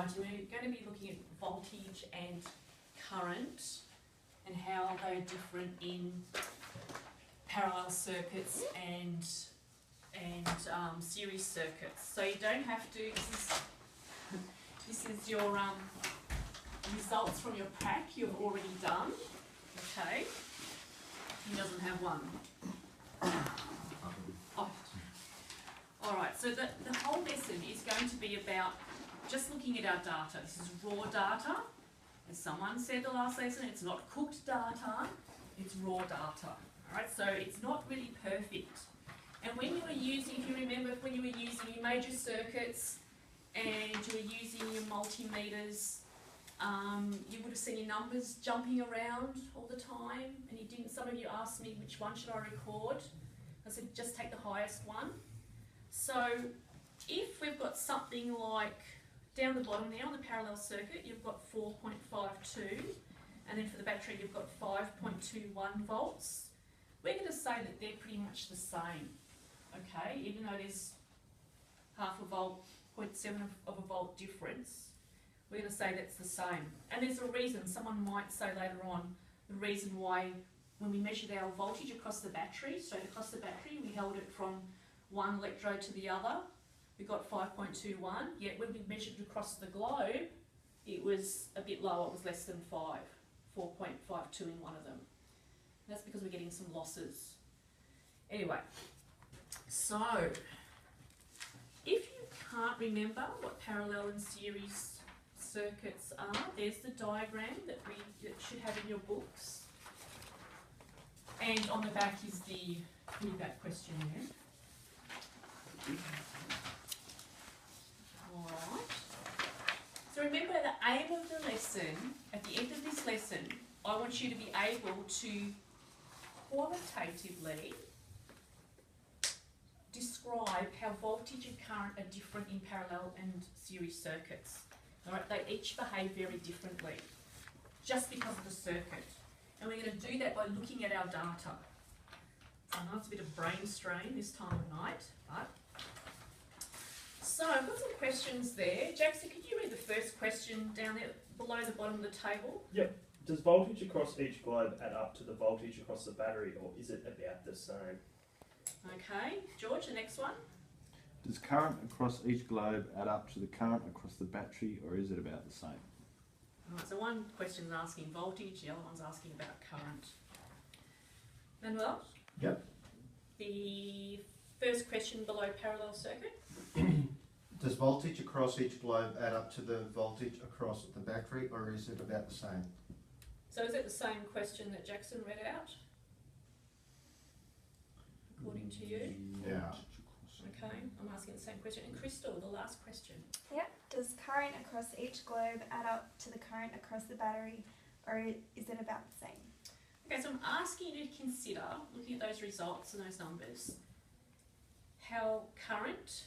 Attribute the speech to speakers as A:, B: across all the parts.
A: Right, and we're going to be looking at voltage and current and how they're different in parallel circuits and series circuits. So you don't have to, this is your results from your prac you've already done, okay? He doesn't have one. Oh. Alright, so the whole lesson is going to be about just looking at our data. This is raw data. As someone said the last lesson, it's not cooked data, it's raw data. Alright, so it's not really perfect. And when you were using, if you remember, when you were using your major circuits and you were using your multimeters, you would have seen your numbers jumping around all the time, and you didn't. Some of you asked me which one should I record. I said just take the highest one. So if we've got something like down the bottom there on the parallel circuit, you've got 4.52, and then for the battery you've got 5.21 volts. We're going to say that they're pretty much the same, okay? Even though there's half a volt, 0.7 of a volt difference, we're going to say that's the same. And there's a reason. Someone might say later on the reason why when we measured our voltage across the battery, straight across the battery, we held it from one electrode to the other, we got 5.21, yet when we measured it across the globe, it was a bit lower, it was less than 5, 4.52 in one of them. That's because we're getting some losses. Anyway, so if you can't remember what parallel and series circuits are, there's the diagram that we should have in your books. And on the back is the feedback question there. Alright. So remember the aim of the lesson, at the end of this lesson, I want you to be able to qualitatively describe how voltage and current are different in parallel and series circuits. Alright, they each behave very differently, just because of the circuit. And we're going to do that by looking at our data. So I know it's a bit of brain strain this time of night, but... So I've got some questions there. Jackson, could you read the first question down there below the bottom of the table?
B: Yep. Does voltage across each globe add up to the voltage across the battery, or is it about the same?
A: Okay. George, the next one.
C: Does current across each globe add up to the current across the battery, or is it about the same?
A: Alright, so one question is asking voltage, the other one's asking about current. Manuel?
D: Yep.
A: The first question below parallel circuit.
D: Does voltage across each globe add up to the voltage across the battery, or is it about the same?
A: So is it the same question that Jackson read out? According to you?
D: Yeah.
A: Okay, I'm asking the same question. And Crystal, the last question.
E: Yep. Does current across each globe add up to the current across the battery, or is it about the same?
A: Okay, so I'm asking you to consider, looking at those results and those numbers, how current,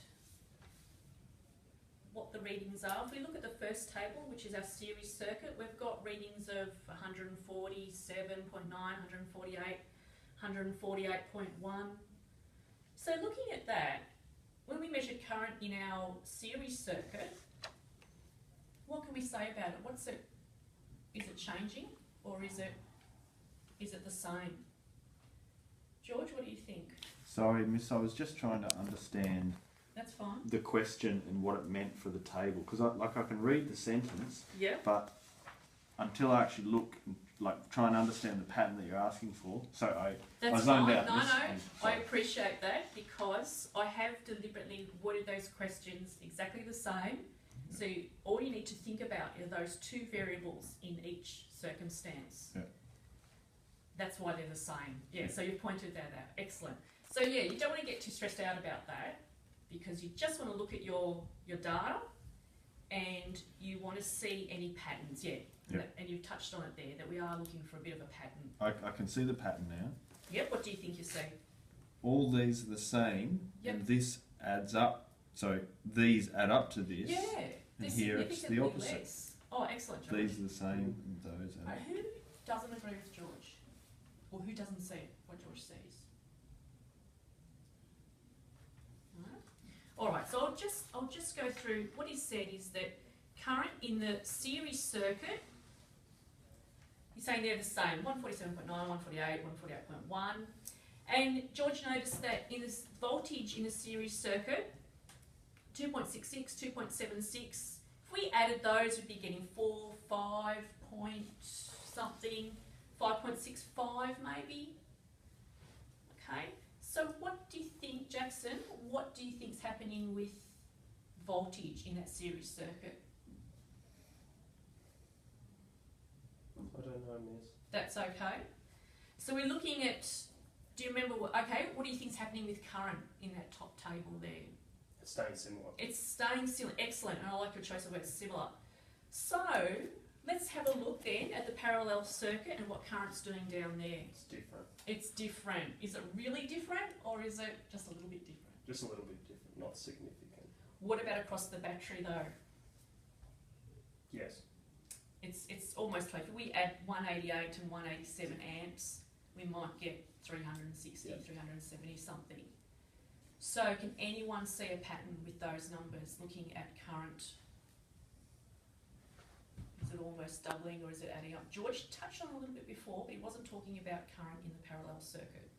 A: what the readings are. If we look at the first table, which is our series circuit, we've got readings of 147.9, 148, 148.1. So looking at that, when we measured current in our series circuit, what can we say about it? Is it changing, or is it the same? George, what do you think?
C: Sorry, Miss, I was just trying to understand
A: That's fine.
C: the question and what it meant for the table, because I can read the sentence,
A: Yeah.
C: but until I actually look, try and understand the pattern that you're asking for, so I
A: That's
C: zoned
A: fine.
C: out.
A: No,
C: Miss,
A: no,
C: and
A: I
C: sorry.
A: appreciate that because I have deliberately worded those questions exactly the same. So all you need to think about are those two variables in each circumstance.
C: Yeah.
A: That's why they're the same. Yeah, so you've pointed that out. Excellent. So yeah, you don't want to get too stressed out about that because you just want to look at your data and you want to see any patterns. Yeah.
C: Yeah.
A: And you've touched on it there, that we are looking for a bit of a pattern.
C: I can see the pattern now.
A: Yep, what do you think you see?
C: All these are the same,
A: Yep.
C: and this adds up. So these add up to this,
A: Yeah,
C: and
A: they're
C: here it's the
A: significantly
C: opposite.
A: less. Oh, excellent, George.
C: These are the same, and those are.
A: Right, who doesn't agree with George? Or who doesn't see what George sees? All right, so I'll just go through what he said is that current in the series circuit, he's saying they're the same, 147.9, 148, 148.1. And George noticed that in this voltage in a series circuit, 2.66, 2.76, if we added those, we'd be getting 4, 5 point something, 5.65 maybe. Okay, so what do you think, Jackson, what do you think's happening with voltage in that series circuit?
B: I don't know, miss.
A: That's okay. So we're looking at, do you remember what do you think's happening with current in that top table there?
B: It's staying similar.
A: It's staying still, excellent, and I like your choice of words, similar. So, let's have a look then at the parallel circuit and what current's doing down there.
B: It's different.
A: It's different. Is it really different, or is it just a little bit different?
B: Just a little bit different, not significant.
A: What about across the battery though?
B: Yes.
A: It's almost like if we add 188 and 187 amps, we might get 360,
B: Yep.
A: 370 something. So can anyone see a pattern with those numbers looking at current? Is it almost doubling or is it adding up? George touched on it a little bit before, but he wasn't talking about current in the parallel circuit.